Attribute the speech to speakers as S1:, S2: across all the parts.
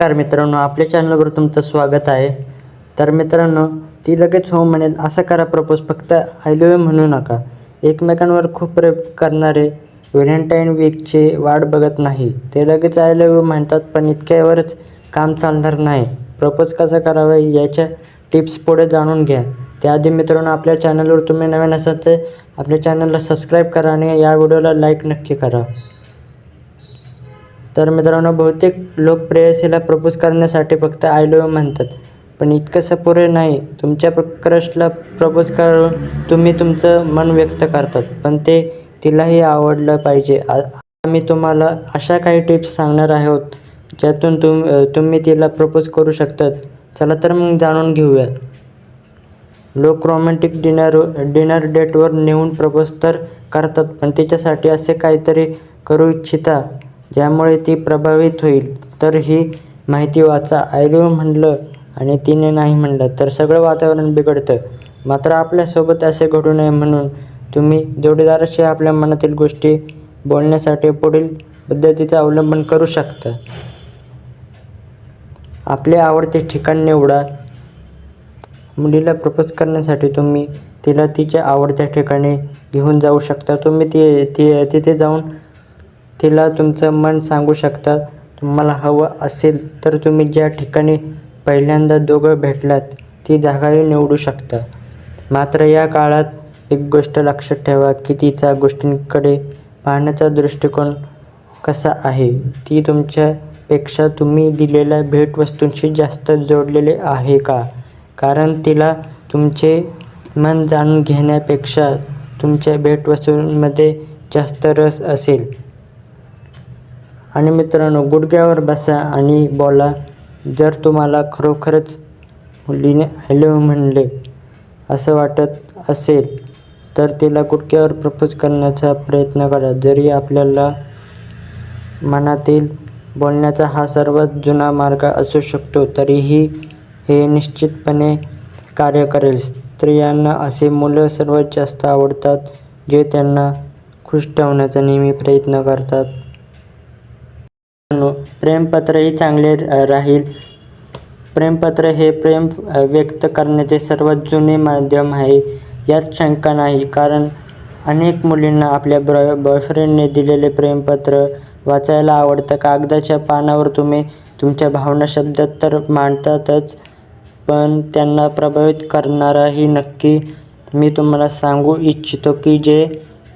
S1: नमस्कार मित्रांनो, आपल्या चॅनलवर तुमचं स्वागत आहे. तर मित्रांनो, ती लगेच हो म्हणेल असं करा प्रपोज, फक्त आय लव्ह यू म्हणू नका. एकमेकांवर खूप प्रेम करणारे व्हॅलेंटाईन वीकची वाट बघत नाही. ते लगेच आय लव्ह यू म्हणतात, पण इतक्यावरच काम चालणार नाही. प्रपोज कसं करावं याच्या टिप्स पुढे जाणून घ्या. त्याआधी मित्रांनो, आपल्या चॅनलवर तुम्ही नवीन असाल तर आपल्या चॅनलला सबस्क्राईब करा आणि या व्हिडिओला लाईक नक्की करा. तर मित्रांनो, बहुतेक लोक प्रेयसीला प्रपोज करण्यासाठी फक्त आय लव्ह यू म्हणतात, पण इतकंसं पुरे नाही. तुमच्या क्रशला प्रपोज करून तुम्ही तुमचं मन व्यक्त करतात, पण ते तिलाही आवडलं पाहिजे. आम्ही तुम्हाला अशा काही टिप्स सांगणार आहोत ज्यातून तुम्ही तिला प्रपोज करू शकतात. चला तर मग जाणून घेऊया. लोक रोमॅन्टिक डिनर डेटवर नेऊन प्रपोज तर करतात, पण तिच्यासाठी असे काहीतरी करू इच्छिता ज्यामुळे ती प्रभावित होईल. तर ही माहिती वाचा. आय लव्ह यू म्हणलं आणि तिने नाही म्हणलं तर सगळं वातावरण बिघडतं. मात्र आपल्यासोबत असे घडू नये म्हणून तुम्ही जोडीदाराशी आपल्या मनातील गोष्टी बोलण्यासाठी पुढील पद्धतीचा अवलंबन करू शकता. आपले आवडते ठिकाण निवडा. मुलीला प्रपोज करण्यासाठी तुम्ही तिला तिच्या आवडत्या ठिकाणी घेऊन जाऊ शकता. तुम्ही तिथे जाऊन तिला तुमचं मन सांगू शकता. तुम्हाला हवं असेल तर तुम्ही ज्या ठिकाणी पहिल्यांदा दोघं भेटलात ती जागाही निवडू शकता. मात्र या काळात एक गोष्ट लक्षात ठेवा की तिचा गोष्टींकडे पाहण्याचा दृष्टिकोन कसा आहे. ती तुमच्यापेक्षा तुम्ही दिलेल्या भेटवस्तूंशी जास्त जोडलेले आहे का? कारण तिला तुमचे मन जाणून घेण्यापेक्षा तुमच्या भेटवस्तूंमध्ये जास्त रस असेल. आणि मित्रांनो, गुडघ्यावर बसा आणि बोला. जर तुम्हाला खरोखरच मुलीने आय लव्ह यू म्हणले असं वाटत असेल तर तिला गुडघ्यावर प्रपोज करण्याचा प्रयत्न करा. जरी आपल्याला मनातील बोलण्याचा हा सर्वात जुना मार्ग असू शकतो, तरीही हे निश्चितपणे कार्य करेल. स्त्रियांना असे मुलं सर्वात जास्त आवडतात जे त्यांना खुश ठेवण्याचा नेहमी प्रयत्न करतात. प्रेमपत्रही चांगले राहील. प्रेमपत्र हे प्रेम व्यक्त करण्याचे सर्वात जुने माध्यम आहे, यात शंका नाही. कारण अनेक मुलींना आपल्या बॉयफ्रेंडने दिलेले प्रेमपत्र वाचायला आवडतं. कागदाच्या पानावर तुम्ही तुमच्या भावना शब्दात तर मांडतातच, पण त्यांना प्रभावित करणाराही नक्की. मी तुम्हाला सांगू इच्छितो की जे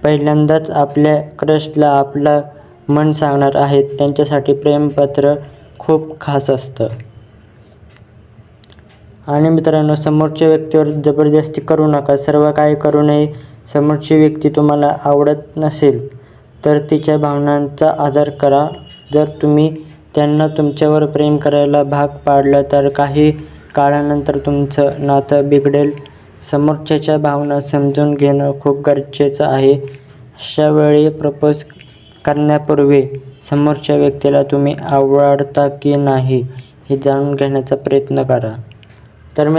S1: पहिल्यांदाच आपल्या क्रशला आपलं मन सांगणार आहेत त्यांच्यासाठी प्रेमपत्र खूप खास असतं. आणि मित्रांनो, समोरच्या व्यक्तीवर जबरदस्ती करू नका. सर्व काही करू नये. समोरची व्यक्ती तुम्हाला आवडत नसेल तर तिच्या भावनांचा आदर करा. जर तुम्ही त्यांना तुमच्यावर प्रेम करायला भाग पाडलं तर काही काळानंतर तुमचं नातं बिघडेल. समोरच्याच्या भावना समजून घेणं खूप गरजेचं आहे. अशा वेळी प्रपोज करण्यापूर्वी समोरच्या व्यक्तीला तुम्ही आवडता की नाही हे जाणून घेण्याचा प्रयत्न करा.